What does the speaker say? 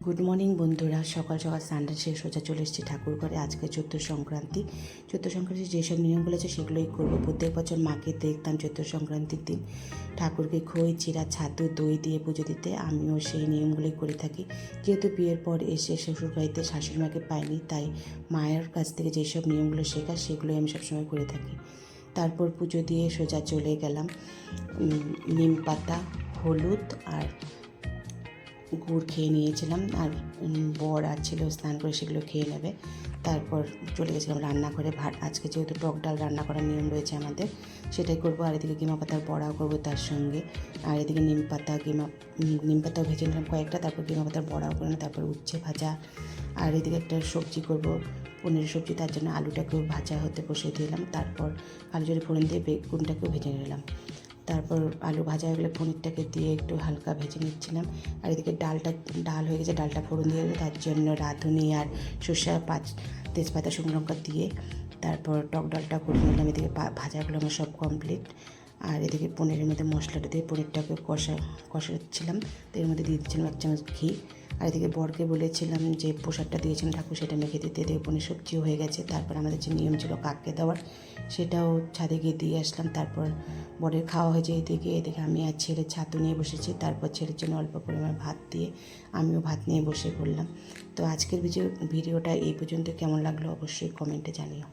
Good morning বন্ধুরা, সকাল সকাল স্নানটা শেষ সোজা চলে এসেছি ঠাকুর ঘরে। আজকে চৈত্র সংক্রান্তি। চৈত্র সংক্রান্তির যেসব নিয়মগুলো আছে সেগুলোই করবো। প্রত্যেক বছর মাকে দেখতাম চৈত্র সংক্রান্তির দিন ঠাকুরকে খই, চিড়া, ছাতু, দই দিয়ে পুজো দিতে। আমিও সেই নিয়মগুলোই করে থাকি। যেহেতু বিয়ের পর এসে শ্বশুরবাড়িতে শাশুড়ি মাকে পাইনি, তাই মায়ের কাছ থেকে যেসব নিয়মগুলো শেখা সেগুলোই আমি সবসময় করে থাকি। তারপর পুজো দিয়ে সোজা চলে গেলাম নিম পাতা, হলুদ আর গুড় খেয়ে নিয়েছিলাম। আর বর আর ছিল স্নান করে সেগুলো খেয়ে নেবে। তারপর চলে গেছিলাম রান্নাঘরে। আজকে যেহেতু টক ডাল রান্না করার নিয়ম রয়েছে আমাদের, সেটাই করবো। আর এদিকে গিমা পাতার বড়াও করবো তার সঙ্গে। আর এদিকে নিম পাতাও ভেজে নিলাম কয়েকটা, তারপর গিমা পাতার বড়াও করে নিলাম। তারপর উচ্ছে ভাজা। আর এদিকে একটা সবজি করব, পনির সবজি। তার জন্য আলুটাকেও ভাজা হতে বসিয়ে দিলাম। তারপর আলু জলে ফোড়ন দিয়ে বেগুনটাকেও ভেজে নিলাম। তারপর আলু ভাজা হয়ে গেলে পনিরটাকে দিয়ে একটু হালকা ভেজে নিচ্ছিলাম। আর এদিকে ডাল হয়ে গেছে, ডালটা ফোড়ন দিয়ে তার জন্য রাঁধুনি আর সর্ষে, তেজপাতা, শুকনো লঙ্কা দিয়ে তারপর টক ডালটা করে নিলাম। এদিকে ভাজাগুলো আমার সব কমপ্লিট। আর এদিকে পনিরের মধ্যে মশলাটা দিয়ে পনিরটাকে কষাচ্ছিলাম। তো এর মধ্যে দিয়ে দিচ্ছিলাম 1 চামচ ঘি। আর এদিকে বরকে বলেছিলাম যে প্রসাদটা দিয়েছিলেন ঠাকুর সেটা মেখে দিতে। এদিকে পনির সবজিও হয়ে গেছে। তারপর আমাদের যে নিয়ম ছিল কাককে দেওয়ার, সেটাও ছাদে গিয়ে দিয়ে আসলাম। তারপর বরের খাওয়া হয়েছে। এদিকে আমি আর ছেলে ছাতু নিয়ে বসেছি। তারপর ছেলের জন্য অল্প পরিমাণ ভাত দিয়ে আমিও ভাত নিয়ে বসে পড়লাম। তো আজকের ভিডিওটা এই পর্যন্ত। কেমন লাগলো অবশ্যই কমেন্টে জানিও।